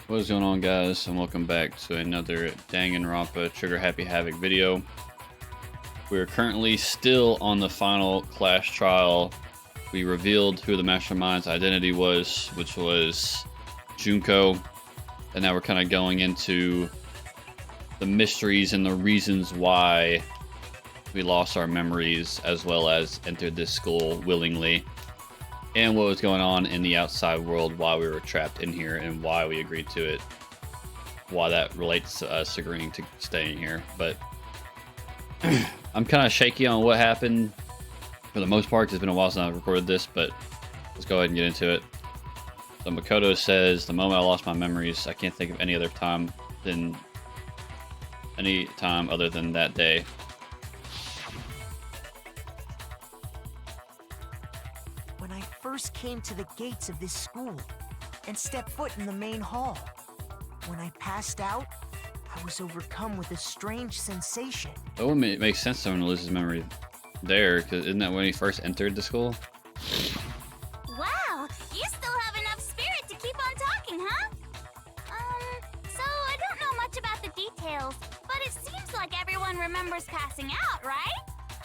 What is going on, guys, and welcome back to another Danganronpa Trigger Happy Havoc video. We're currently still on the final class trial. We revealed who the mastermind's identity was, which was Junko, and now we're kind of going into the mysteries and the reasons why we lost our memories, as well as entered this school willingly, and what was going on in the outside world while we were trapped in here, and why we agreed to it, why that relates to us agreeing to staying here. But I'm kind of shaky on what happened for the most part, because it's been a while since I've recorded this, but let's go ahead and get into it. So Makoto says, the moment I lost my memories, I can't think of any other time other than that day. When I first came to the gates of this school and stepped foot in the main hall, when I passed out, I was overcome with a strange sensation. That wouldn't make sense someone loses memory there, because isn't that when he first entered the school? Wow, you still have enough spirit to keep on talking, huh? So I don't know much about the details, but it seems like everyone remembers passing out, right?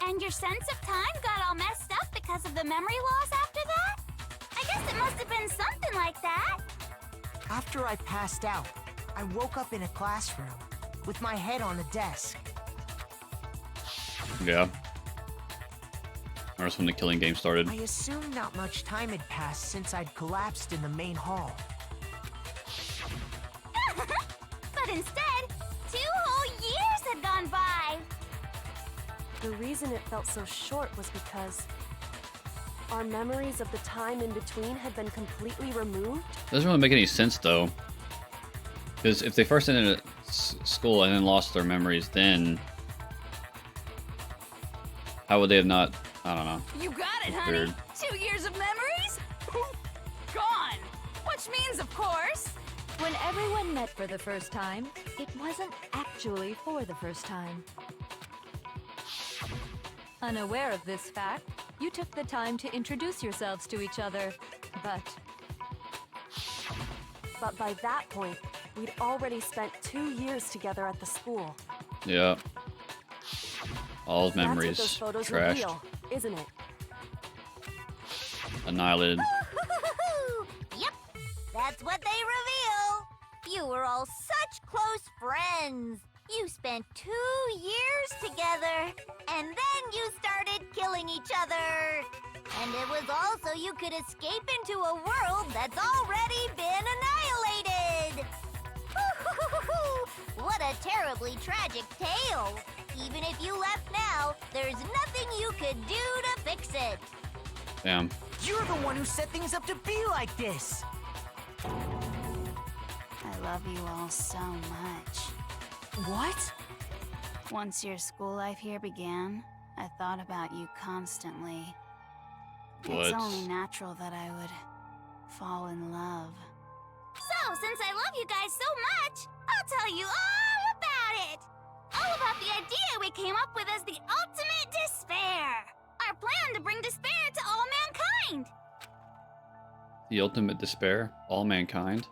And your sense of time got all messed up because of the memory loss after that? I guess it must have been something like that. After I passed out, I woke up in a classroom with my head on a desk. Yeah. That's when the killing game started. I assumed not much time had passed since I'd collapsed in the main hall. But instead, 2 whole years had gone by. The reason it felt so short was because our memories of the time in between had been completely removed. Doesn't really make any sense, though. Because if they first entered school and then lost their memories, then how would they have not? I don't know. You got it, honey. Weird. 2 years of memories? Gone. Which means, of course... When everyone met for the first time, it wasn't actually for the first time. Unaware of this fact, you took the time to introduce yourselves to each other, but by that point, we'd already spent 2 years together at the school. Yeah. All his memories That's what those photos trashed, reveal, isn't it? annihilated. Yep, that's what they reveal. You were all such close friends. You spent 2 years together, and then you started killing each other. And it was all so you could escape into a world that's already been annihilated. What a terribly tragic tale. Even if you left now, there's nothing you could do to fix it. Damn. You're the one who set things up to be like this! I love you all so much. What? Once your school life here began, I thought about you constantly. What? It's only natural that I would fall in love. So, since I love you guys so much, I'll tell you all about it. All about the idea we came up with as the ultimate despair. Our plan to bring despair to all mankind. The ultimate despair? All mankind?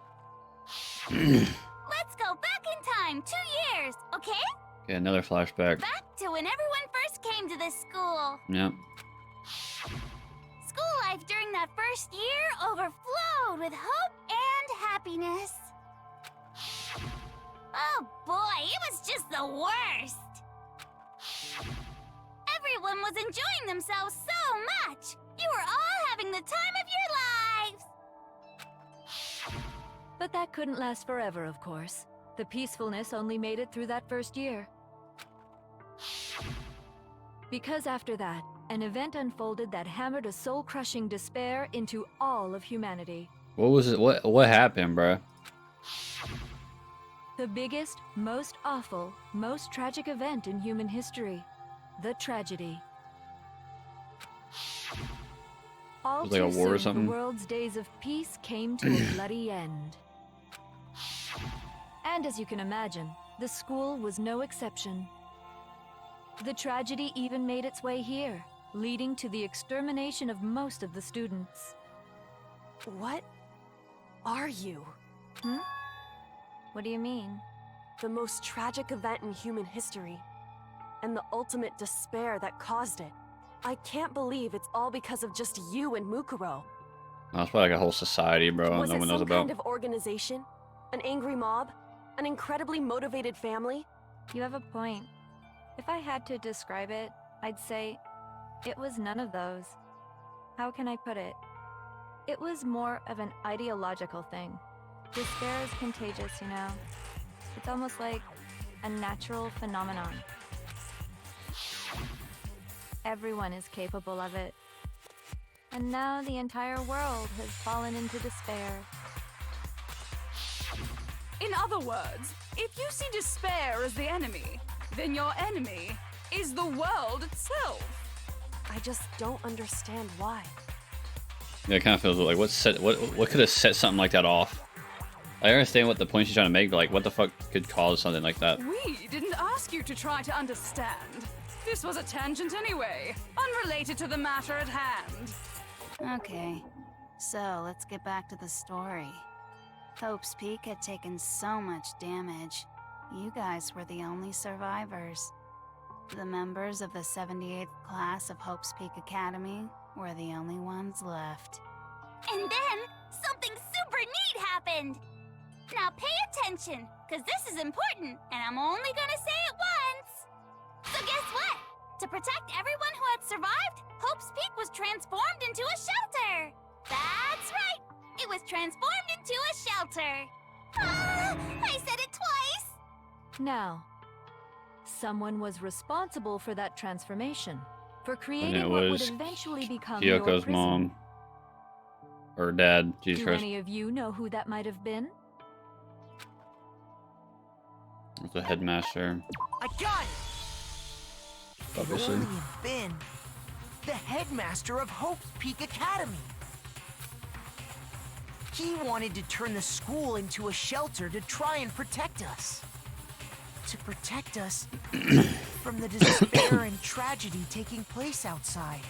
Let's go back in time 2 years, okay? Okay, another flashback. Back to when everyone first came to this school. Yep. School life during that first year overflowed with hope and happiness. Oh boy, it was just the worst. Everyone was enjoying themselves so much. You were all having the time of your lives. but that couldn't last forever, of course. The peacefulness only made it through that first year. Because after that, an event unfolded that hammered a soul-crushing despair into all of humanity. What was it? What happened, bruh? The biggest, most awful, most tragic event in human history. The tragedy. All It was like a too war or soon, something? the world's days of peace came to a bloody end. And as you can imagine, the school was no exception. The tragedy even made its way here, leading to the extermination of most of the students. What are you? What do you mean? The most tragic event in human history, and the ultimate despair that caused it. I can't believe it's all because of just you and Mukuro. That's probably like a whole society, bro. Was No it one knows some about. kind of organization? An angry mob? An incredibly motivated family? You have a point. If I had to describe it, I'd say it was none of those. How can I put it? It was more of an ideological thing. Despair is contagious, you know? It's almost like a natural phenomenon. Everyone is capable of it. And now the entire world has fallen into despair. In other words, if you see despair as the enemy, then your enemy is the world itself. I just don't understand why. Yeah, it kind of feels like what could have set something like that off? I understand what the point she's trying to make, but like, what the fuck could cause something like that? We didn't ask you to try to understand. This was a tangent anyway, unrelated to the matter at hand. Okay, so let's get back to the story. Hope's Peak had taken so much damage. You guys were the only survivors. The members of the 78th class of Hope's Peak Academy were the only ones left. And then, something super neat happened! Now pay attention, because this is important, and I'm only gonna say it once! So guess what? To protect everyone who had survived, Hope's Peak was transformed into a shelter! That's right! It was transformed into a shelter! Ah, I said it twice! Now, someone was responsible for that transformation, for And creating it what would was eventually become your Kyoko's prison. mom. Or dad. Jesus Do Christ. any of you know who that might have been? It's the headmaster. I got it! It could Obviously. only have been the headmaster of Hope's Peak Academy. He wanted to turn the school into a shelter to try and protect us. To protect us from the despair and tragedy taking place outside.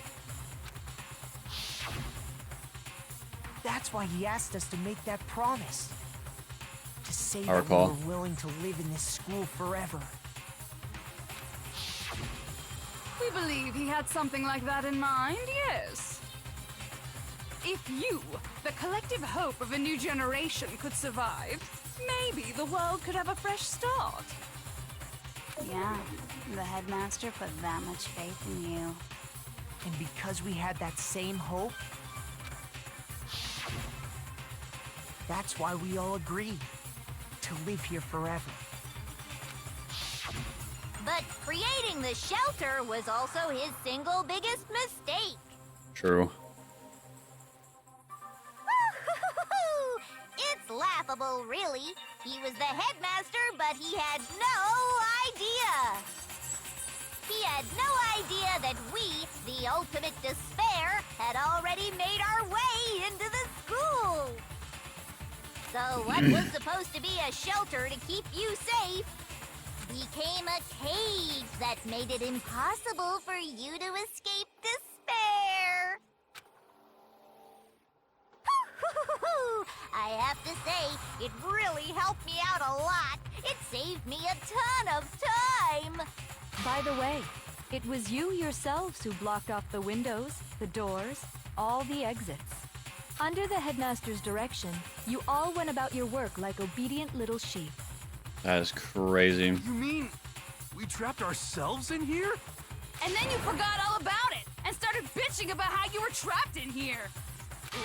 That's why he asked us to make that promise. To say I that we recall. were willing to live in this school forever. We believe he had something like that in mind, yes. If you, the collective hope of a new generation, could survive, maybe the world could have a fresh start. Yeah, the headmaster put that much faith in you. And because we had that same hope, that's why we all agreed to live here forever. But creating the shelter was also his single biggest mistake. True. It's laughable, really. He was the headmaster, but he had no idea. He had no idea that we, the ultimate despair, had already made our way into the school. So what was supposed to be a shelter to keep you safe became a cage that made it impossible for you to escape despair. I have to say, it really helped me out a lot. It saved me a ton of time. By the way, it was you yourselves who blocked off the windows, the doors, all the exits. Under the headmaster's direction, you all went about your work like obedient little sheep. That is crazy. You mean we trapped ourselves in here? And then you forgot all about it and started bitching about how you were trapped in here.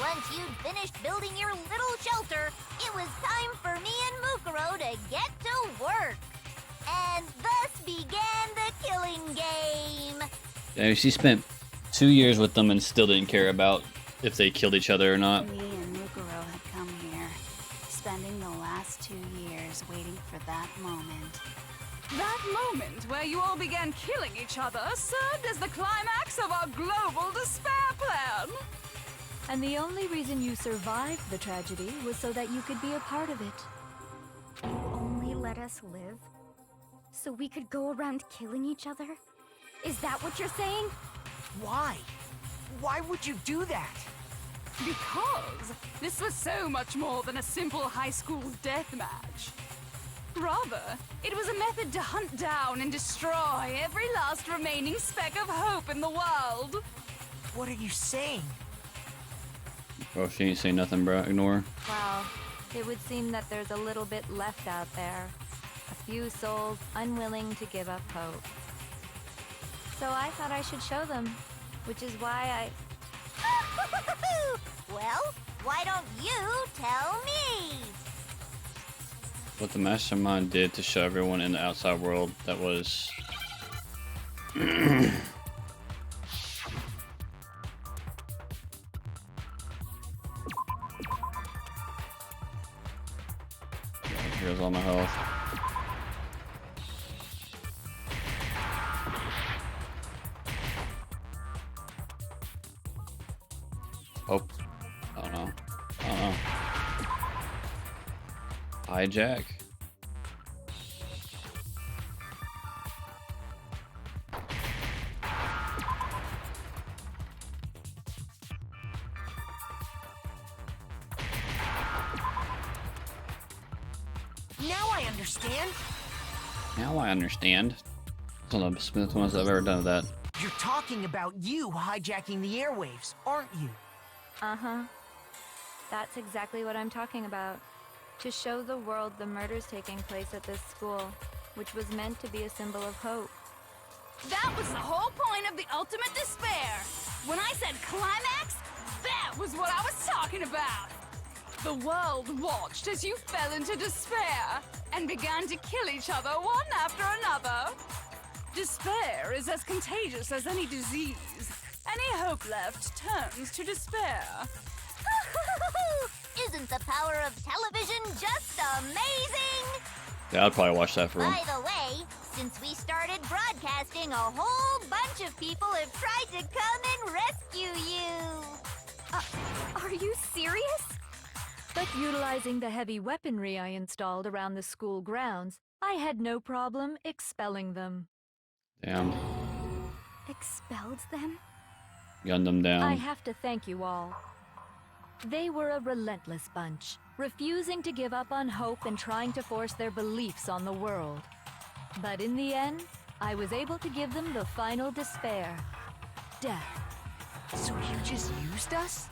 Once you'd finished building your little shelter, it was time for me and Mukuro to get to work. And thus began the killing game. Yeah, she spent 2 years with them and still didn't care about if they killed each other or not. Me and Mukuro had come here, spending the last 2 years waiting for that moment. That moment where you all began killing each other served as the climax of our global despair plan. And the only reason you survived the tragedy was so that you could be a part of it. Only let us live? So we could go around killing each other? Is that what you're saying? Why? Why would you do that? Because this was so much more than a simple high school death match. Rather, it was a method to hunt down and destroy every last remaining speck of hope in the world. What are you saying? Well, she ain't saying nothing, bro. Ignore. Well, it would seem that there's a little bit left out there. A few souls unwilling to give up hope. So I thought I should show them, which is why Well, why don't you tell me? What the mastermind did to show everyone in the outside world that was... Here's all my health. Oh, I don't know. Hijack. Now I understand. Now I understand. It's one of the smoothest ones I've ever done with that. You're talking about you hijacking the airwaves, aren't you? Uh-huh. That's exactly what I'm talking about. To show the world the murders taking place at this school, which was meant to be a symbol of hope. That was the whole point of the ultimate despair. When I said climax, that was what I was talking about. The world watched as you fell into despair and began to kill each other one after another. Despair is as contagious as any disease. Any hope left turns to despair. Isn't the power of television just amazing? Yeah, I'd probably watch that for him. By the way, since we started broadcasting, a whole bunch of people have tried to come and rescue you. Are you serious? But utilizing the heavy weaponry I installed around the school grounds, I had no problem expelling them. Damn. Expelled them? Gunned them down. I have to thank you all. They were a relentless bunch, refusing to give up on hope and trying to force their beliefs on the world. But in the end, I was able to give them the final despair. Death. So you just used us?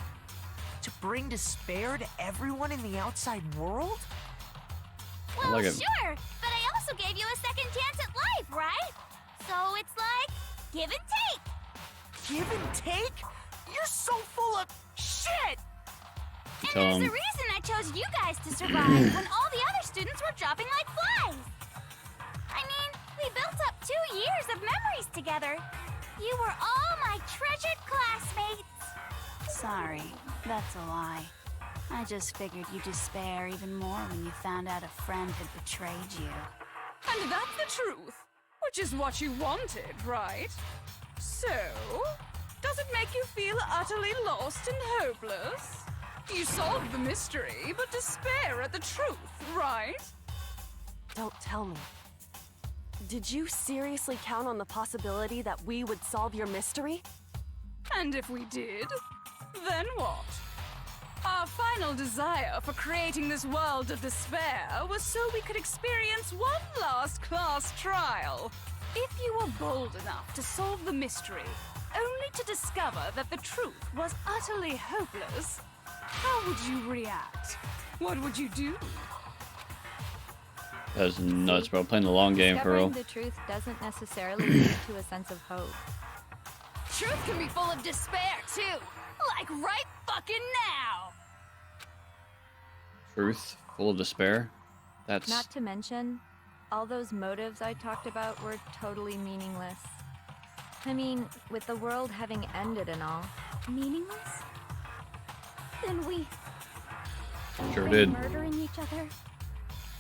To bring despair to everyone in the outside world? I like it. Sure, but I also gave you a second chance at life, right? So it's like, give and take. Give and take? You're so full of shit! And Tell there's 'em. a reason I chose you guys to survive when all the other students were dropping like flies. I mean, we built up 2 years of memories together. You were all my treasured classmates. Sorry, that's a lie. I just figured you'd despair even more when you found out a friend had betrayed you. And that's the truth, which is what you wanted, right? So, does it make you feel utterly lost and hopeless? You solved the mystery, but despair at the truth, right? Don't tell me. Did you seriously count on the possibility that we would solve your mystery? And if we did, then what? Our final desire for creating this world of despair was so we could experience one last class trial. If you were bold enough to solve the mystery, only to discover that the truth was utterly hopeless, how would you react? What would you do? That's nuts, bro. Playing the long game for real. Discovering the truth doesn't necessarily lead to a sense of hope. Truth can be full of despair, too. Like right fucking now. Truth, full of despair. That's Not to mention, all those motives I talked about were totally meaningless. I mean, with the world having ended and all. Meaningless? Then we sure been did. murdering each other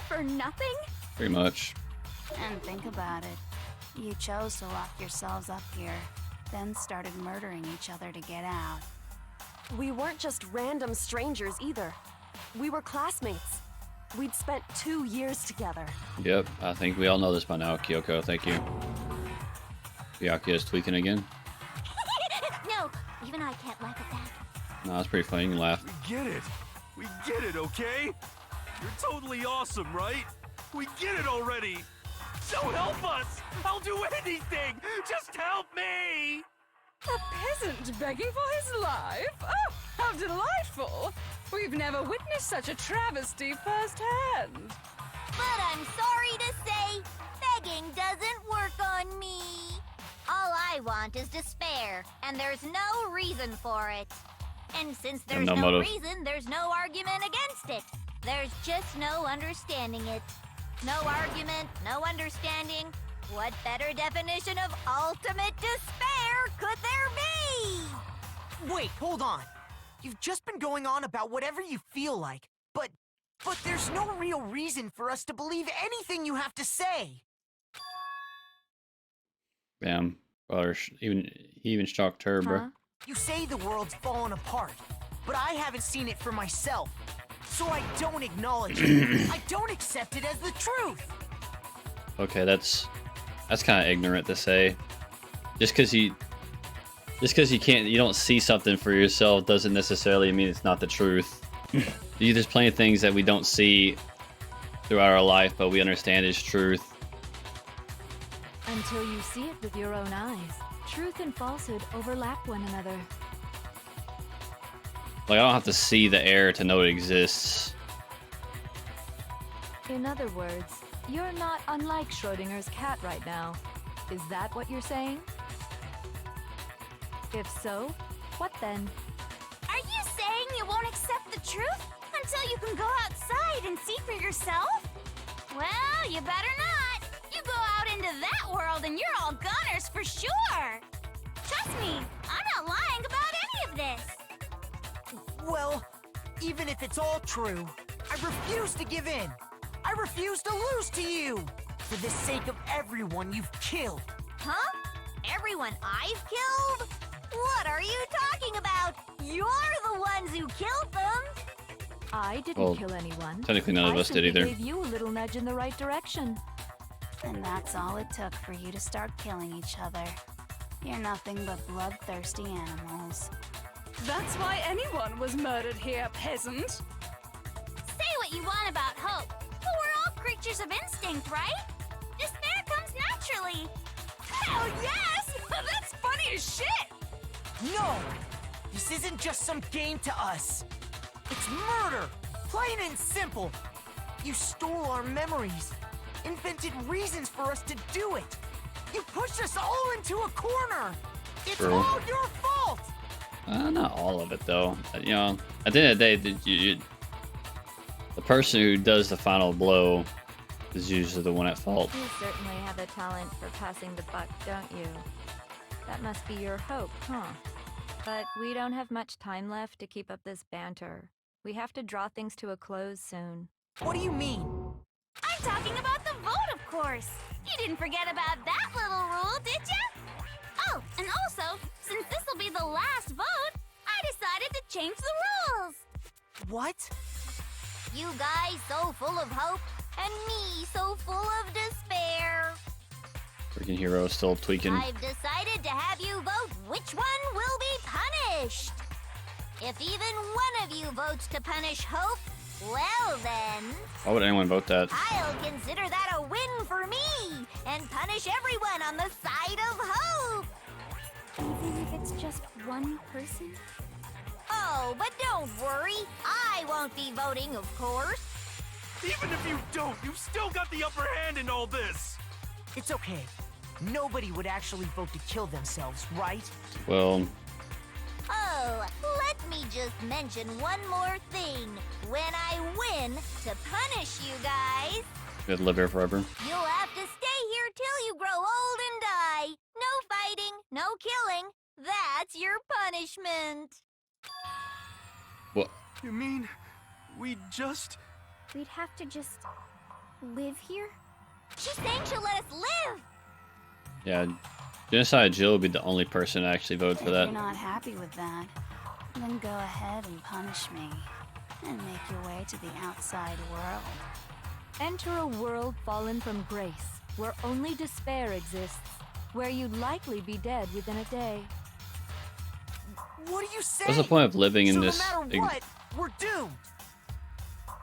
for nothing? Pretty much. And think about it. You chose to lock yourselves up here, then started murdering each other to get out. We weren't just random strangers either. We were classmates. We'd spent 2 years together. Yep, I think we all know this by now, Kyoko. Thank you. Byakuya is tweaking again. No, even I can't laugh at that. No, that's pretty funny. You can laugh. We get it. We get it, okay? You're totally awesome, right? We get it already! So help us! I'll do anything! Just help me! A peasant begging for his life? Oh, how delightful! We've never witnessed such a travesty firsthand. But I'm sorry to say, begging doesn't work on me. All I want is despair, and there's no reason for it. And since there's no no motive. reason, there's no argument against it. There's just no understanding it. No argument, no understanding. What better definition of ultimate despair could there be? Wait, hold on. You've just been going on about whatever you feel like, but there's no real reason for us to believe anything you have to say. Bam. Or he even shocked her, bro. Huh? You say the world's fallen apart, but I haven't seen it for myself. So I don't acknowledge it. I don't accept it as the truth. Okay, that's kind of ignorant to say. Just because you don't see something for yourself doesn't necessarily mean it's not the truth. There's plenty of things that we don't see throughout our life, but we understand is truth. Until you see it with your own eyes. Truth and falsehood overlap one another. Like, I don't have to see the air to know it exists. In other words, you're not unlike Schrodinger's cat right now. Is that what you're saying? If so, what then? Are you saying you won't accept the truth until you can go outside and see for yourself? Well, you better not. You go out into that world and you're all goners for sure. Trust me, I'm not lying about any of this. Well, even if it's all true, I refuse to give in. I refuse to lose to you. For the sake of everyone you've killed. Huh? Everyone I've killed? What are you talking about? You're the ones who killed them. I didn't Well, kill anyone. technically none of I us did simply either. gave you a little nudge in the right direction. And that's all it took for you to start killing each other. You're nothing but bloodthirsty animals. That's why anyone was murdered here, peasant. Say what you want about hope, but we're all creatures of instinct, right? Despair comes naturally. Hell yes! That's funny as shit! No! This isn't just some game to us. It's murder! Plain and simple. You stole our memories. Invented reasons for us to do it. You pushed us all into a corner. It's True. all your fault! Not all of it, though. You know, at the end of the day, the person who does the final blow is usually the one at fault. You certainly have a talent for passing the buck, don't you? That must be your hope, huh? But we don't have much time left to keep up this banter. We have to draw things to a close soon. What do you mean? I'm talking about the vote, of course. You didn't forget about that little rule, did you? Oh, and also, since this will be the last vote, I decided to change the rules. What? You guys so full of hope, and me so full of despair. Freaking hero is still tweaking. I've decided to have you vote which one will be punished. If even one of you votes to punish Hope, well then, Why would anyone vote that? I'll consider that a win for me and punish everyone on the side of Hope. Even if it's just one person? Oh, but don't worry. I won't be voting, of course. Even if you don't, you've still got the upper hand in all this! It's okay. Nobody would actually vote to kill themselves, right? Well, Oh, let me just mention one more thing. When I win to punish you guys, you have to live here forever. you'll have to stay here till you grow old and die. No fighting, no killing. That's your punishment. What? You mean, we just... We'd have to just live here? She's saying she'll let us live. Yeah, Genocide Jill would be the only person to actually vote for If that. you're not happy with that, then go ahead and punish me. And make your way to the outside world. Enter a world fallen from grace, where only despair exists, where you'd likely be dead within a day. What are you saying? What's the point of living in so this? no matter what, we're doomed.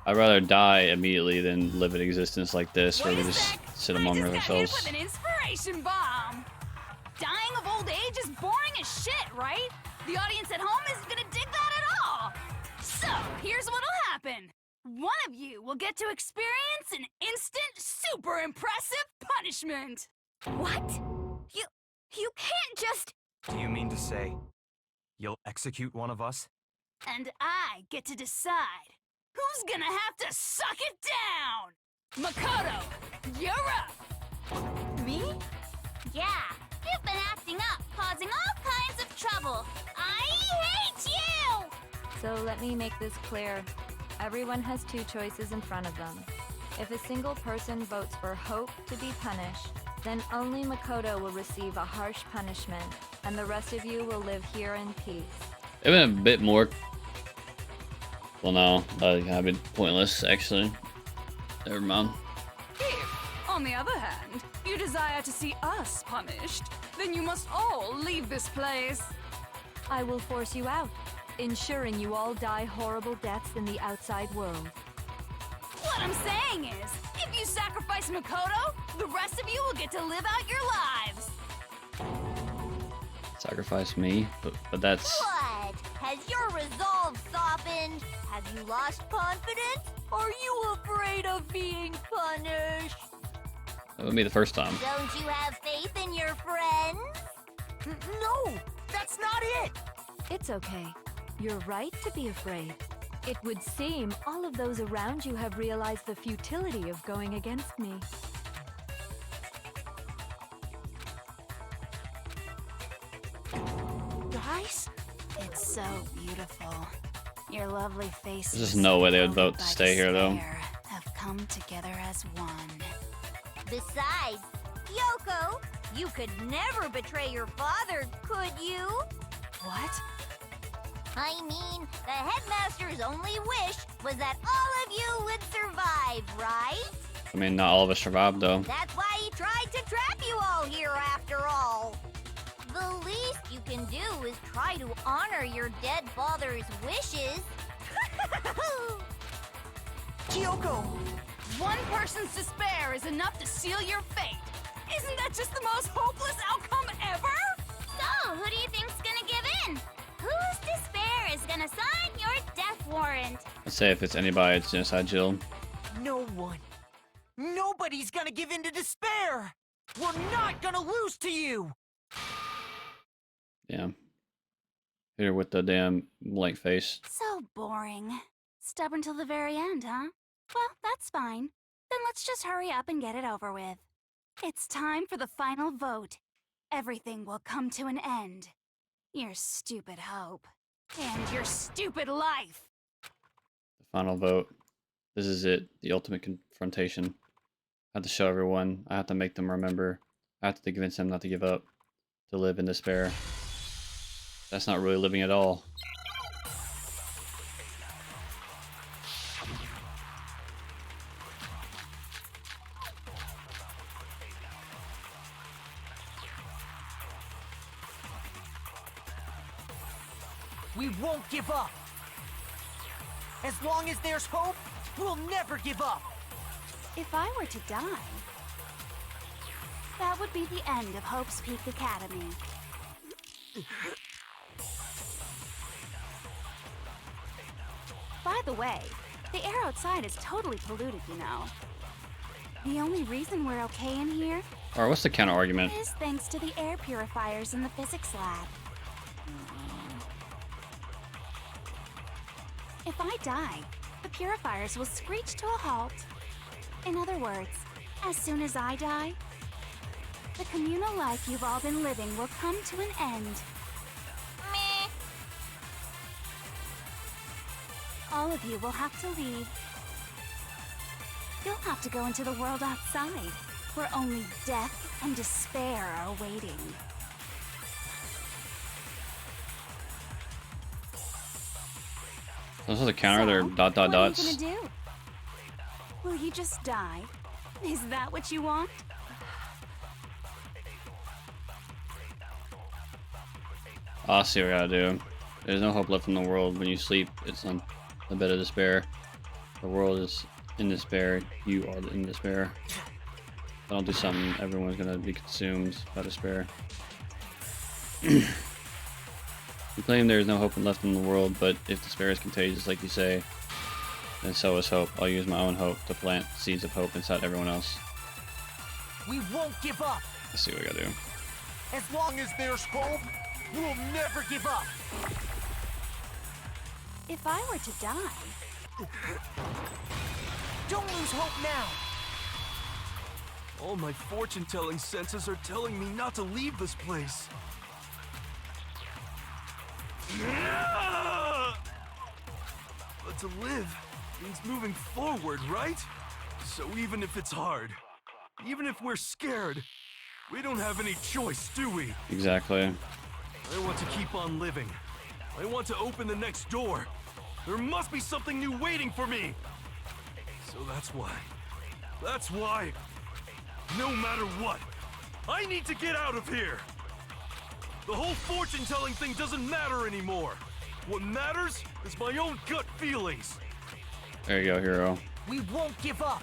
I'd rather die immediately than live an existence like this where Wait we a just sec. sit I among just got hit ourselves. with an inspiration bomb. Dying of old age is boring as shit, right? The audience at home isn't gonna dig that at all. So, here's what'll happen. One of you will get to experience an instant, super impressive punishment. What? You can't just... Do you mean to say you'll execute one of us? And I get to decide who's gonna have to suck it down. Makoto, you're up. Me? Yeah, you've been acting up, causing all kinds of trouble. I hate you! So let me make this clear. Everyone has two choices in front of them. If a single person votes for Hope to be punished, then only Makoto will receive a harsh punishment, and the rest of you will live here in peace. It would have been a bit more. Well, no, that would have been pointless, actually. Never mind. If, on the other hand, you desire to see us punished, then you must all leave this place. I will force you out, ensuring you all die horrible deaths in the outside world. What I'm saying is, if you sacrifice Makoto, the rest of you will get to live out your lives. Sacrifice me, but that's. What? Has your resolve softened? Have you lost confidence? Are you afraid of being punished? That would be the first time. Don't you have faith in your friends? No, that's not it. It's okay. You're right to be afraid. It would seem all of those around you have realized the futility of going against me. Guys? It's so beautiful. Your lovely faces. There's just no way they would vote surrounded to by stay here, though. despair, have come together as one. Besides, Yoko, you could never betray your father, could you? What? I mean, the headmaster's only wish was that all of you would survive, right? I mean, not all of us survived, though. That's why he tried to trap you all here after all. The least you can do is try to honor your dead father's wishes. Kyoko! One person's despair is enough to seal your fate. Isn't that just the most hopeless outcome ever? So, who do you think's gonna give in? Whose despair is gonna sign your death warrant? I'd say if it's anybody, it's Genocide Jill. No one. Nobody's gonna give in to despair! We're not gonna lose to you! Yeah. Hit her with the damn blank face. So boring. Stubborn till the very end, huh? Well, that's fine. Then let's just hurry up and get it over with. It's time for the final vote. Everything will come to an end. Your stupid hope. And your stupid life. The final vote. This is it. The ultimate confrontation. I have to show everyone. I have to make them remember. I have to convince them not to give up. To live in despair. That's not really living at all. We won't give up! As long as there's hope, we'll never give up! If I were to die, that would be the end of Hope's Peak Academy. By the way, the air outside is totally polluted, you know. The only reason we're okay in here Alright, what's the counter argument? is thanks to the air purifiers in the physics lab. If I die, the purifiers will screech to a halt. In other words, as soon as I die, the communal life you've all been living will come to an end. Meh. All of you will have to leave. You'll have to go into the world outside, where only death and despair are waiting. Those are the counter, they're dot dot what are you dots. gonna do? Will you just die? Is that what you want? I'll see what I gotta do. There's no hope left in the world. When you sleep, it's on a bit of despair. The world is in despair. You are in despair. If I don't do something, everyone's gonna be consumed by despair. You claim there is no hope left in the world, but if despair is contagious, like you say, then so is hope. I'll use my own hope to plant seeds of hope inside everyone else. We won't give up. Let's see what I gotta do. As long as there's hope, we'll never give up. If I were to die, Don't lose hope now. All my fortune-telling senses are telling me not to leave this place. But to live means moving forward, right? So even if it's hard, even if we're scared, we don't have any choice, do we? Exactly. I want to keep on living. I want to open the next door. There must be something new waiting for me. So that's why, no matter what, I need to get out of here. The whole fortune-telling thing doesn't matter anymore. What matters is my own gut feelings. There you go, hero. We won't give up.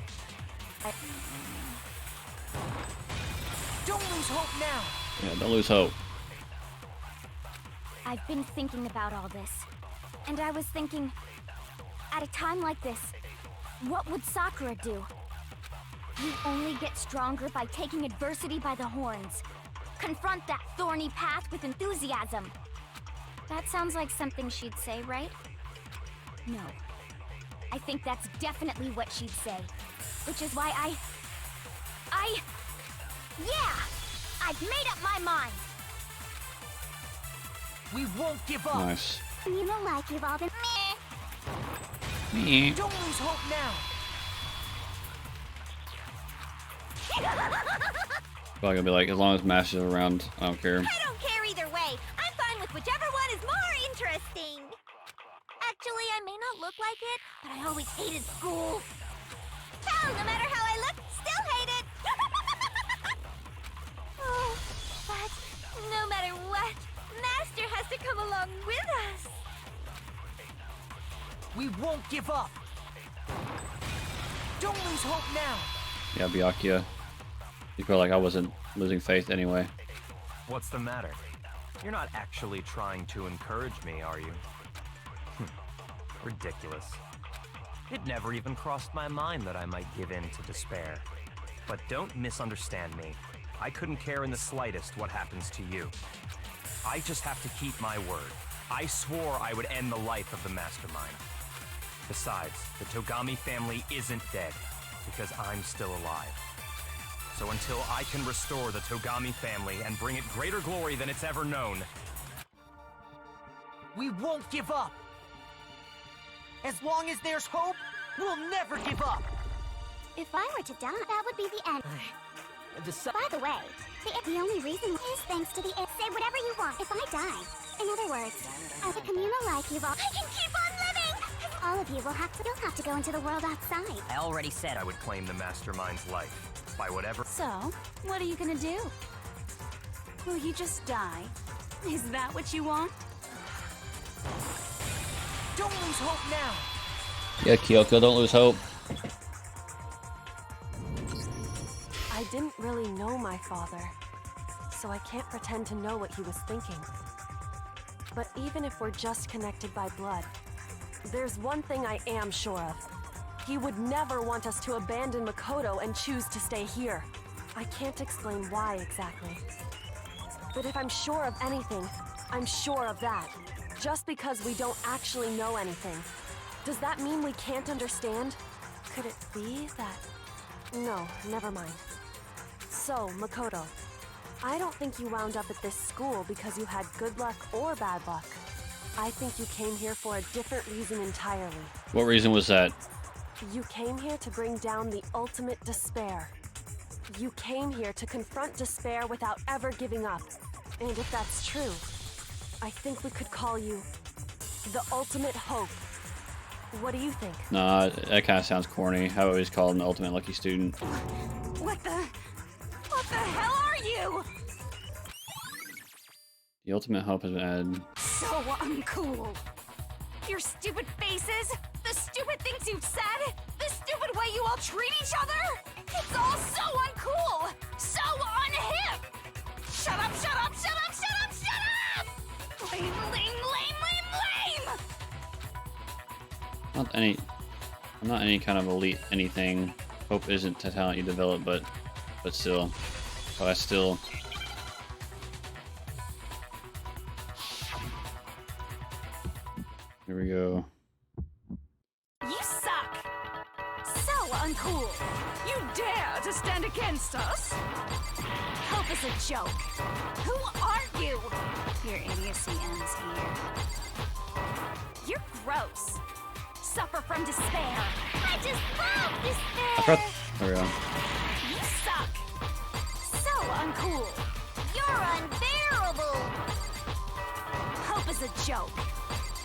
Don't lose hope now. Yeah, don't lose hope. I've been thinking about all this. And I was thinking, at a time like this, what would Sakura do? You only get stronger by taking adversity by the horns. Confront that thorny path with enthusiasm. That sounds like something she'd say, right? No. I think that's definitely what she'd say. Which is why yeah! I've made up my mind! We won't give up. Nice. You know, like you've all been Me. Don't lose hope now. Probably gonna be like, as long as Master's around, I don't care. I don't care either way. I'm fine with whichever one is more interesting. Actually, I may not look like it, but I always hated school. Hell, no matter how I look, still hate it. Oh, but no matter what, Master has to come along with us. We won't give up. Don't lose hope now. Yeah, Byakuya. You feel like I wasn't losing faith anyway. What's the matter? You're not actually trying to encourage me, are you? Ridiculous. It never even crossed my mind that I might give in to despair. But don't misunderstand me. I couldn't care in the slightest what happens to you. I just have to keep my word. I swore I would end the life of the Mastermind. Besides, the Togami family isn't dead, because I'm still alive. So until I can restore the Togami family and bring it greater glory than it's ever known, We won't give up. As long as there's hope, we'll never give up. If I were to die, that would be the end. By the way, the only reason is thanks to the say whatever you want if I die. In other words, as a communal life you've all I can keep on living! All of you will you'll have to go into the world outside. I already said I would claim the Mastermind's life. By whatever. So, what are you gonna do? Will you just die? Is that what you want? Don't lose hope now. Yeah, Kyoko, don't lose hope. I didn't really know my father, so I can't pretend to know what he was thinking. But even if we're just connected by blood, there's one thing I am sure of. He would never want us to abandon Makoto and choose to stay here. I can't explain why exactly. But if I'm sure of anything, I'm sure of that. Just because we don't actually know anything, does that mean we can't understand? Could it be that... No, never mind. So, Makoto, I don't think you wound up at this school because you had good luck or bad luck. I think you came here for a different reason entirely. What reason was that? You came here to bring down the ultimate despair. You came here to confront despair without ever giving up. And if that's true, I think we could call you the ultimate hope. What do you think? Nah, that kind of sounds corny. I always called him the ultimate lucky student. What the hell are you? The ultimate hope has been added. So uncool. Your stupid faces, the stupid stupid things you've said, the stupid way you all treat each other. It's all so uncool, so unhip. Shut up, shut up, shut up, shut up, shut up! Lame, lame, lame, lame, lame! I'm not any kind of elite anything. Hope isn't the talent you develop, but still. But I still. Here we go. You suck! So uncool! You dare to stand against us? Hope is a joke. Who are you? Your idiocy ends here. You're gross. Suffer from despair. I just love I despair. forgot. There we go. You suck. So uncool. You're unbearable. Hope is a joke.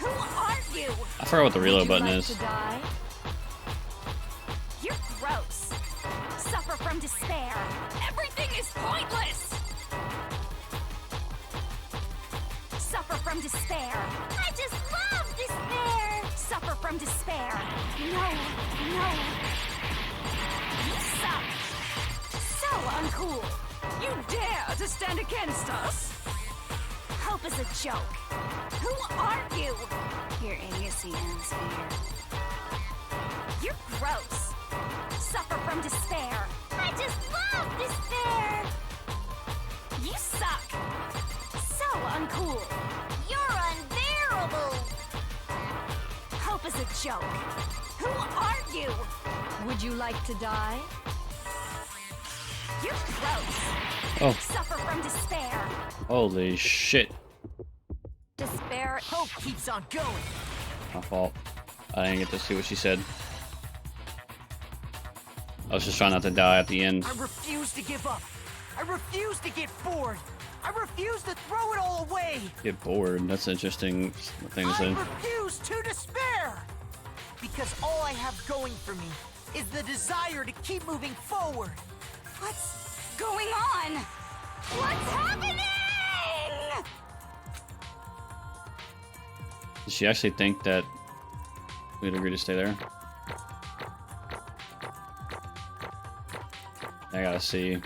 Who are you? I forgot what the reload Would you button like is. to die? You're gross. Suffer from despair. Everything is pointless! Suffer from despair. I just love despair. Suffer from despair. No, no. You suck. So uncool. You dare to stand against us? Hope is a joke. Who are you? Your idiocy ends here. You're gross. Suffer from despair. I just love despair. You suck. So uncool. You're unbearable. Hope is a joke. Who are you? Would you like to die? You're gross. Oh, Suffer from despair. holy shit. Despair. Hope keeps on going. My fault. I didn't get to see what she said. I was just trying not to die at the end. I refuse to give up. I refuse to get bored. I refuse to throw it all away. Get bored. That's an interesting thing to I say. refuse to despair. Because all I have going for me is the desire to keep moving forward. What's going on? What's happening? Did she actually think that we'd agree to stay there? I gotta see.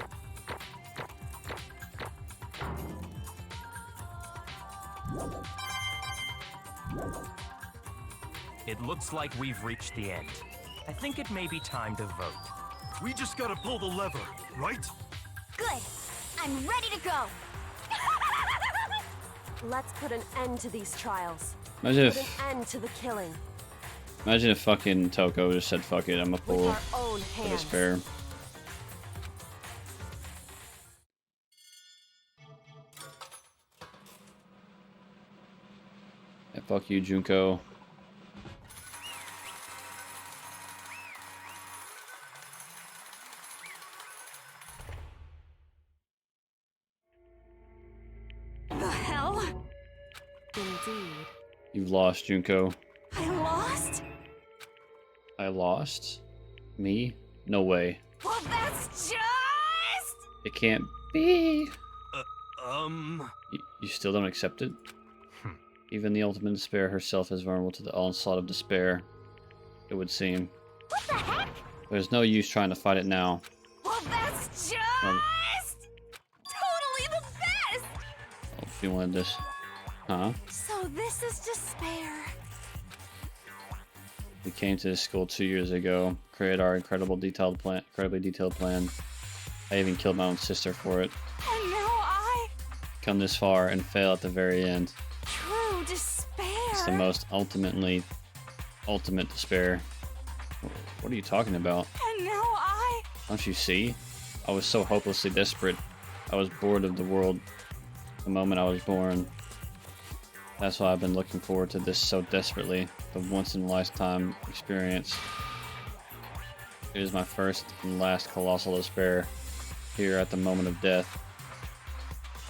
It looks like we've reached the end. I think it may be time to vote. We just gotta pull the lever, right? Good. I'm ready to go. Let's put an end to these trials. Imagine Put if, an end to the killing. imagine if fucking Toko just said, "Fuck it, I'm gonna With pull our own the hands. despair." Yeah, fuck you, Junko. The hell? Indeed. You've lost, Junko. I lost? I lost? Me? No way. Well, that's just... It can't be. You still don't accept it? Even the ultimate despair herself is vulnerable to the onslaught of despair, it would seem. What the heck? There's no use trying to fight it now. Well, that's just... Um, totally the best! Oh, if you wanted this. Huh? So this is despair. We came to this school 2 years ago, created our incredibly detailed plan. I even killed my own sister for it. And now I... Come this far and fail at the very end. True despair. It's the most ultimate despair. What are you talking about? And now I... Don't you see? I was so hopelessly desperate. I was bored of the world the moment I was born. That's why I've been looking forward to this so desperately. The once-in-a-lifetime experience. It is my first and last colossal despair. Here at the moment of death.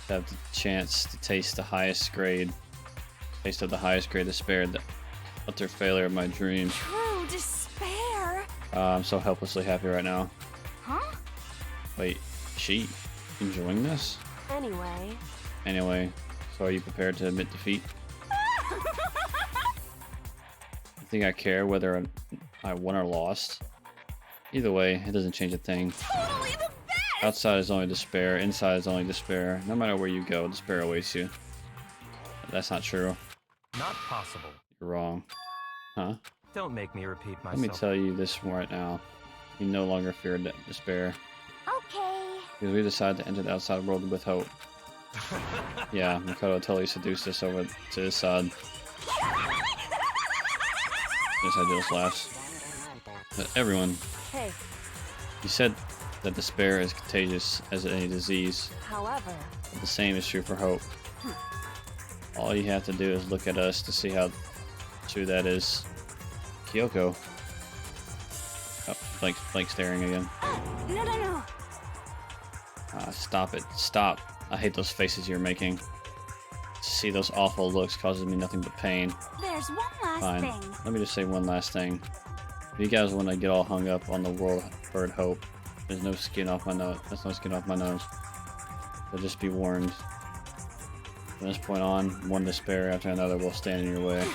To have the chance to taste of the highest grade despair. The utter failure of my dream. True despair. I'm so helplessly happy right now. Huh? Wait, is she enjoying this? Anyway, So are you prepared to admit defeat? think I care whether I won or lost? Either way, it doesn't change a thing. Totally the best! Outside is only despair, inside is only despair. No matter where you go, despair awaits you. That's not true. Not possible. You're wrong. Huh? Don't make me repeat myself. Let me tell you this right now. You no longer fear despair. Okay. Because we decided to enter the outside world with hope. Yeah, Makoto totally seduced us over to his side. Yes, I just laughs. But everyone, Hey, you said that despair is contagious as any disease. however, But the same is true for hope. All you have to do is look at us to see how true that is. Kyoko. Oh, blank staring again. No. Stop it. Stop. I hate those faces you're making. To see those awful looks causes me nothing but pain. There's one last Fine. thing. Let me just say one last thing. If you guys want to get all hung up on the word hope, there's no skin off my nose. There's no skin off my nose. So just be warned. From this point on, one despair after another will stand in your way.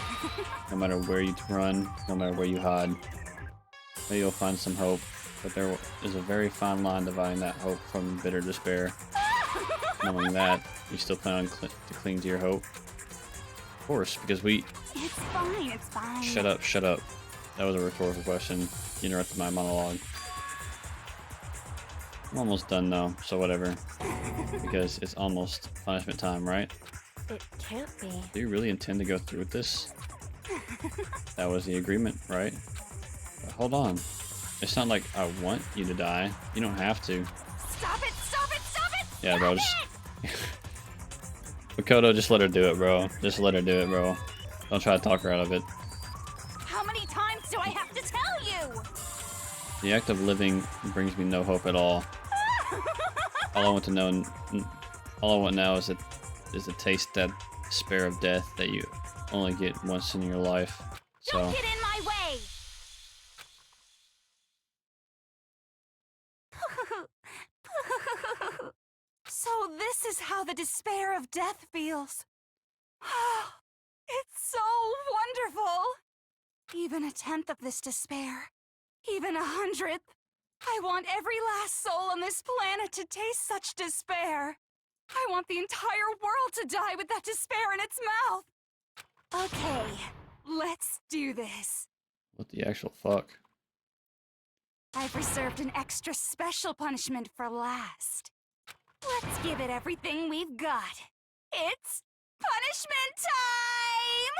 No matter where you run, no matter where you hide. Maybe you'll find some hope, but there is a very fine line dividing that hope from bitter despair. Knowing that, you still plan on to cling to your hope? Of course, because we... It's fine. Shut up. That was a rhetorical question. You interrupted my monologue. I'm almost done though, so whatever. Because it's almost punishment time, right? it can't be. Do you really intend to go through with this? That was the agreement, right? But hold on. It's not like I want you to die. You don't have to. Stop it! Yeah, bro, just... Makoto, just let her do it, bro. Just let her do it, bro. Don't try to talk her out of it. How many times do I have to tell you? The act of living brings me no hope at all. All I want now is to taste that despair of death that you only get once in your life. So Don't get in my way! So this is how the despair of death feels. It's so wonderful. Even a tenth of this despair, even 100th. I want every last soul on this planet to taste such despair. I want the entire world to die with that despair in its mouth. Okay, let's do this. what the actual fuck? I've reserved an extra special punishment for last. Let's give it everything we've got. It's punishment time!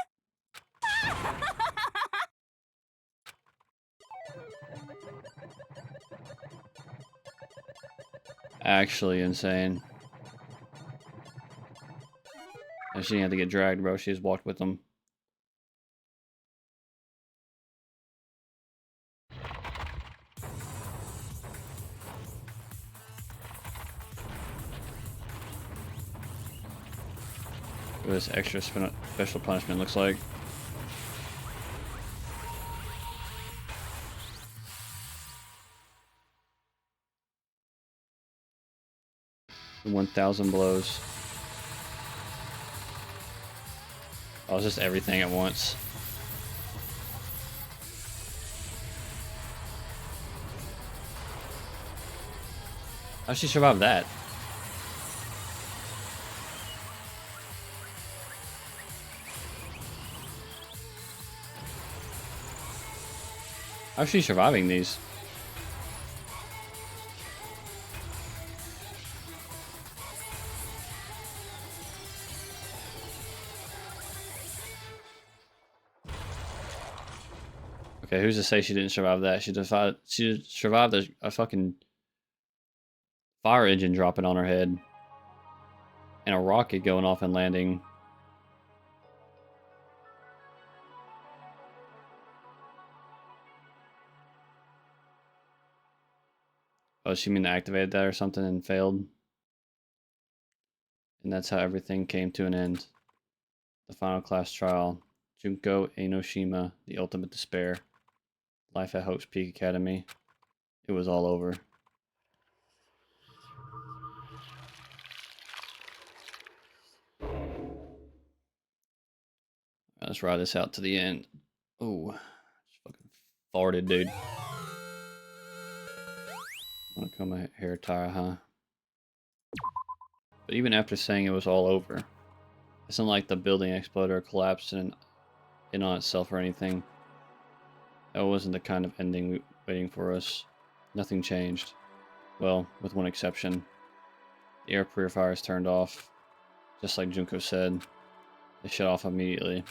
Actually insane. And she didn't have to get dragged, bro. She just walked with them. What this extra special punishment looks like. The 1,000 blows. Oh, it's just everything at once. How'd she survive that? How's she surviving these? Okay, who's to say she didn't survive that? She survived a fucking fire engine dropping on her head. And a rocket going off and landing. Oh, she mean activated that or something and failed? And that's how everything came to an end. The final class trial. Junko Enoshima, the ultimate despair. Life at Hope's Peak Academy. It was all over. Let's ride this out to the end. Oh, just fucking farted, dude. Wanna comb my hair tie, huh? But even after saying it was all over, it's not like the building exploded or collapsed in on itself or anything. That wasn't the kind of ending waiting for us. Nothing changed. Well, with one exception. The air purifiers turned off. Just like Junko said, they shut off immediately.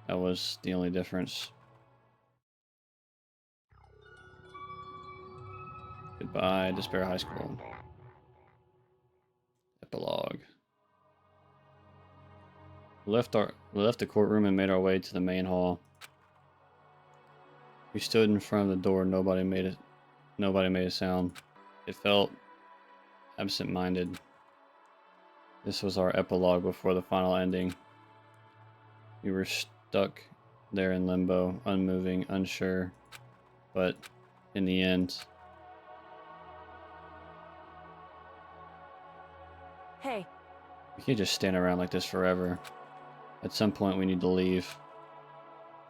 That was the only difference. Goodbye, Despair High School. Epilogue. We left the courtroom and made our way to the main hall. We stood in front of the door. Nobody made a sound. It felt absent-minded. This was our epilogue before the final ending. We were stuck there in limbo, unmoving, unsure, but in the end... Hey, We can't just stand around like this forever. At some point we need to leave.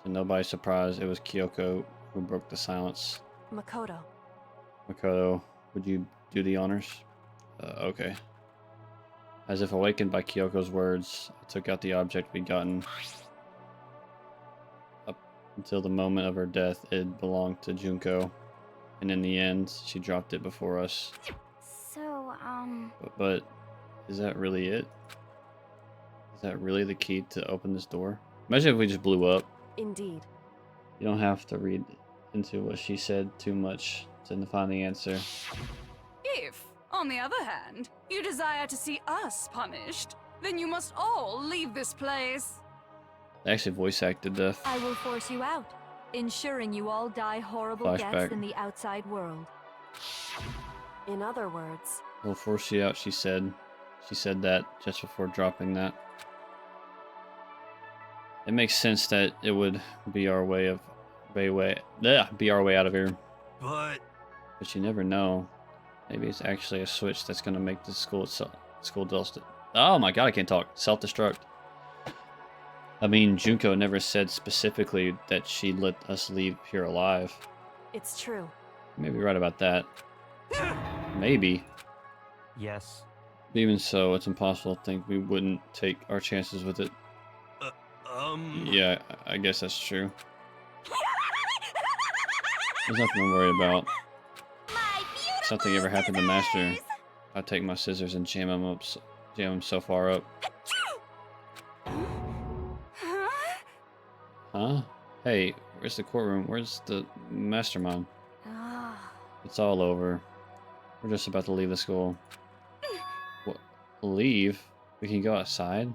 To nobody's surprise, it was Kyoko who broke the silence. Makoto. Makoto, would you do the honors? Okay. As if awakened by Kyoko's words, I took out the object we'd gotten. Up until the moment of her death, it belonged to Junko. And in the end, she dropped it before us. So, But is that really it? Is that really the key to open this door? Imagine if we just blew up. Indeed. You don't have to read into what she said too much to find the answer. If, on the other hand, you desire to see us punished, then you must all leave this place. They actually voice acted death. I will force you out, ensuring you all die horrible Flashback. deaths in the outside world. In other words, We'll force you out, she said. She said that just before dropping that. It makes sense that it would be our way out of here. But But you never know. Maybe it's actually a switch that's gonna make the school dust. Oh my god, I can't talk. Self-destruct. I mean, Junko never said specifically that she'd let us leave here alive. it's true. Maybe right about that. Maybe. Yes. But even so, it's impossible to think we wouldn't take our chances with it. Yeah, I guess that's true. There's nothing to worry about. My If something ever happened to Master, I'd take my scissors and jam him so far up. Huh? Hey, where's the courtroom? Where's the mastermind? It's all over. We're just about to leave the school. What? Leave? We can go outside?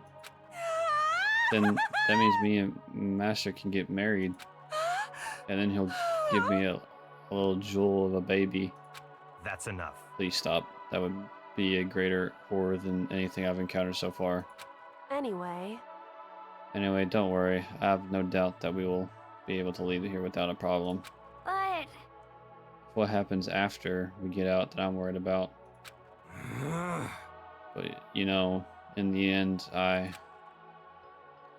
Then that means me and Master can get married. And then he'll give me a little jewel of a baby. That's enough. Please stop. That would be a greater horror than anything I've encountered so far. Anyway, Anyway, don't worry. I have no doubt that we will be able to leave here without a problem. but What happens after we get out that I'm worried about. But, you know, in the end, I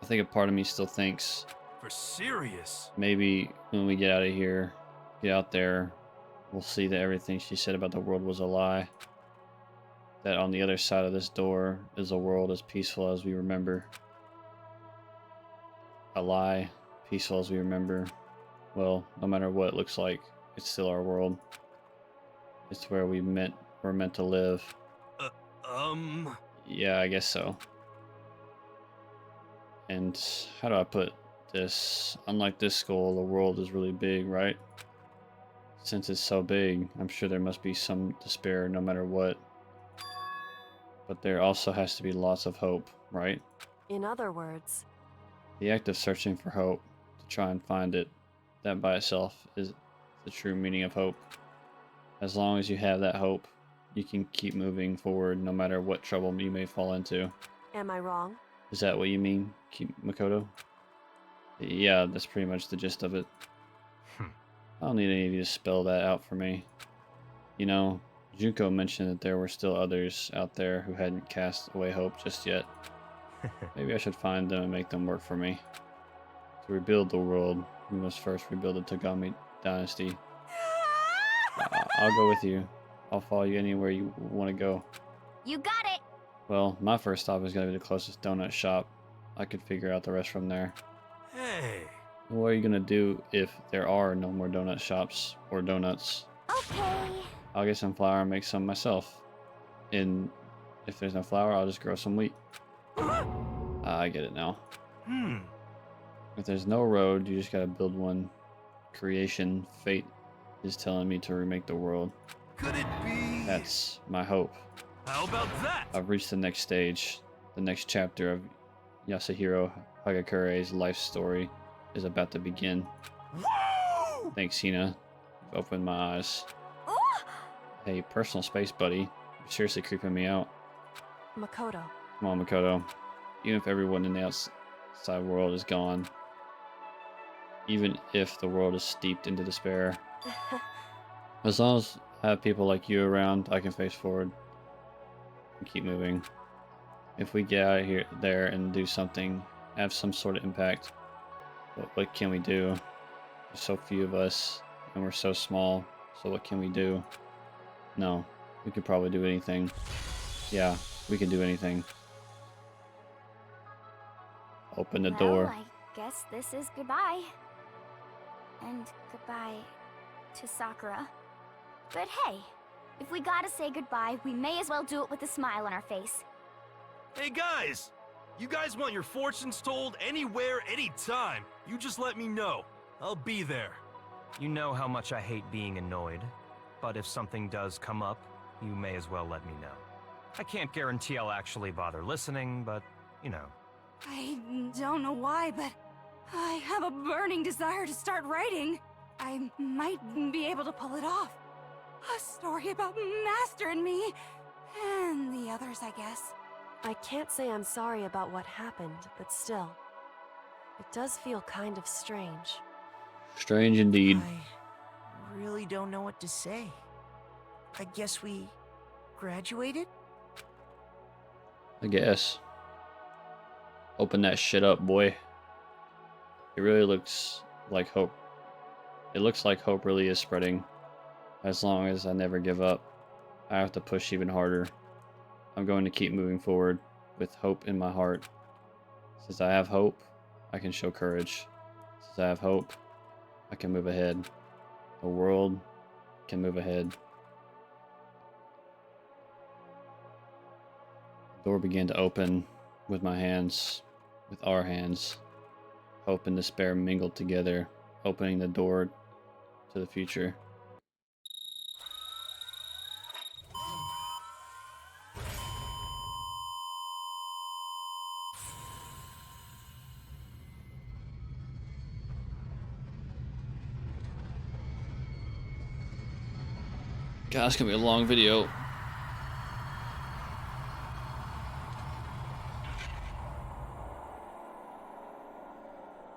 think a part of me still thinks for serious. maybe when we get out of here, get out there, we'll see that everything she said about the world was a lie. That on the other side of this door is a world as peaceful as we remember. A lie, peaceful as we remember. Well, no matter what it looks like, it's still our world. It's where we're meant to live. Yeah, I guess so. And how do I put this? Unlike this school, the world is really big, right? Since it's so big, I'm sure there must be some despair no matter what. But there also has to be lots of hope, right? in other words, The act of searching for hope, to try and find it, that by itself is the true meaning of hope. As long as you have that hope, you can keep moving forward no matter what trouble you may fall into. am I wrong? Is that what you mean, Makoto? Yeah, that's pretty much the gist of it. I don't need any of you to spell that out for me. You know, Junko mentioned that there were still others out there who hadn't cast away hope just yet. Maybe I should find them and make them work for me. To rebuild the world, we must first rebuild the Tagami dynasty. I'll go with you. I'll follow you anywhere you want to go. You got it! Well, my first stop is going to be the closest donut shop. I could figure out the rest from there. Hey. What are you going to do if there are no more donut shops or donuts? Okay. I'll get some flour and make some myself. And if there's no flour, I'll just grow some wheat. I get it now. If there's no road, you just gotta build one. Creation, fate is telling me to remake the world. Could it be? That's my hope. How about that? I've reached the next stage. The next chapter of Yasuhiro Hagakure's life story is about to begin. Woo! Thanks, Hina. You've opened my eyes. Ooh! Hey, personal space, buddy. You're seriously creeping me out. Makoto. Come on, Makoto. Even if everyone in the outside world is gone, even if the world is steeped into despair, as long as I have people like you around, I can face forward and keep moving. If we get out of here, there, and do something, have some sort of impact, what can we do? There's so few of us, and we're so small, so what can we do? No, we could probably do anything. Yeah, we can do anything. Open the door. I guess this is goodbye. And goodbye to Sakura. But hey, if we gotta say goodbye, we may as well do it with a smile on our face. Hey guys! You guys want your fortunes told anywhere, anytime. You just let me know. I'll be there. You know how much I hate being annoyed, but if something does come up, you may as well let me know. I can't guarantee I'll actually bother listening, but, you know. I don't know why, but I have a burning desire to start writing. I might be able to pull it off. A story about Master and me, and the others, I guess. I can't say I'm sorry about what happened, but still, it does feel kind of strange. Strange indeed. I really don't know what to say. I guess we graduated? I guess. Open that shit up, boy. It really looks like hope. It looks like hope really is spreading. As long as I never give up, I have to push even harder. I'm going to keep moving forward with hope in my heart. Since I have hope, I can show courage. Since I have hope, I can move ahead. The world can move ahead. The door began to open with my hands, with our hands. Hope and despair mingled together, opening the door to the future. God, it's gonna be a long video.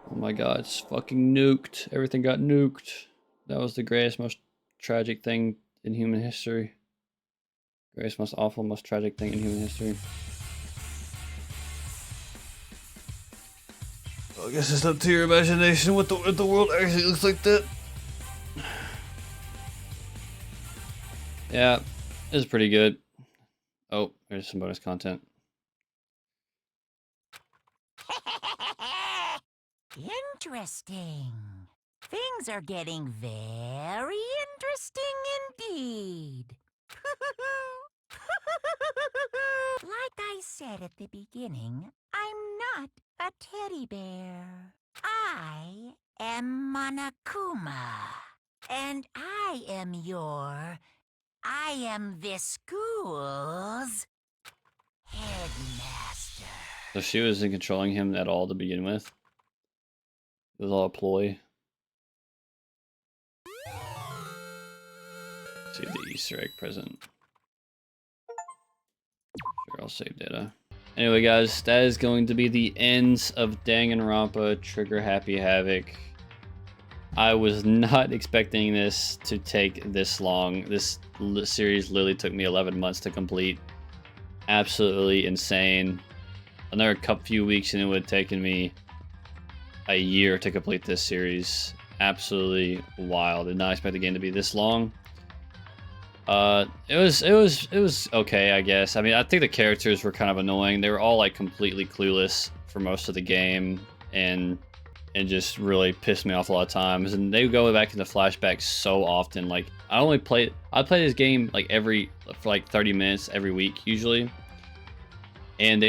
Oh my god, it's fucking nuked. Everything got nuked. That was the greatest, most tragic thing in human history. Greatest, most awful, most tragic thing in human history. Well, I guess it's up to your imagination what the world actually looks like that. Yeah, it's pretty good. Oh, there's some bonus content. Interesting. Things are getting very interesting indeed. Like I said at the beginning, I'm not a teddy bear. I am Monokuma. And I am this school's headmaster. So she wasn't controlling him at all to begin with. It was all a ploy. See the Easter egg present. Sure, I'll save data. Anyway, guys, that is going to be the ends of Danganronpa Trigger Happy Havoc. I was not expecting this to take this long. This series literally took me 11 months to complete. Absolutely insane. Another few weeks and it would have taken me a year to complete this series. Absolutely wild. Did not expect the game to be this long. It was okay, I guess. I mean, I think the characters were kind of annoying. They were all like completely clueless for most of the game, and just really pissed me off a lot of times. And they go back into flashbacks so often. Like I play this game like for like 30 minutes every week usually, and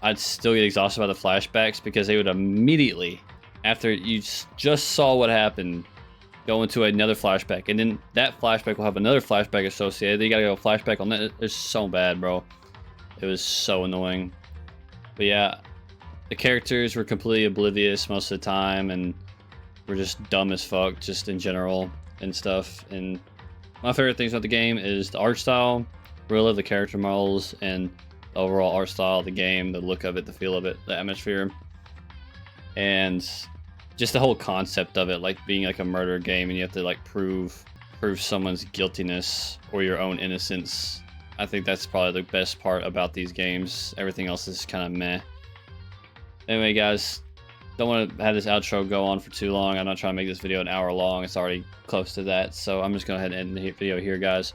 I'd still get exhausted by the flashbacks because they would immediately, after you just saw what happened, go into another flashback, and then that flashback will have another flashback associated. You gotta go flashback on that. It's so bad, bro. It was so annoying. But yeah, the characters were completely oblivious most of the time, and were just dumb as fuck, just in general and stuff. And my favorite things about the game is the art style. Really love the character models and the overall art style of the game, the look of it, the feel of it, the atmosphere, and just the whole concept of it, like being like a murder game and you have to like prove someone's guiltiness or your own innocence. I think that's probably the best part about these games. Everything else is kind of meh. Anyway, guys, don't want to have this outro go on for too long. I'm not trying to make this video an hour long. It's already close to that. So I'm just going to go ahead and end the video here, guys.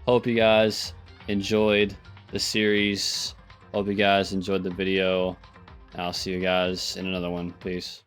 Hope you guys enjoyed the series. Hope you guys enjoyed the video. I'll see you guys in another one. Peace.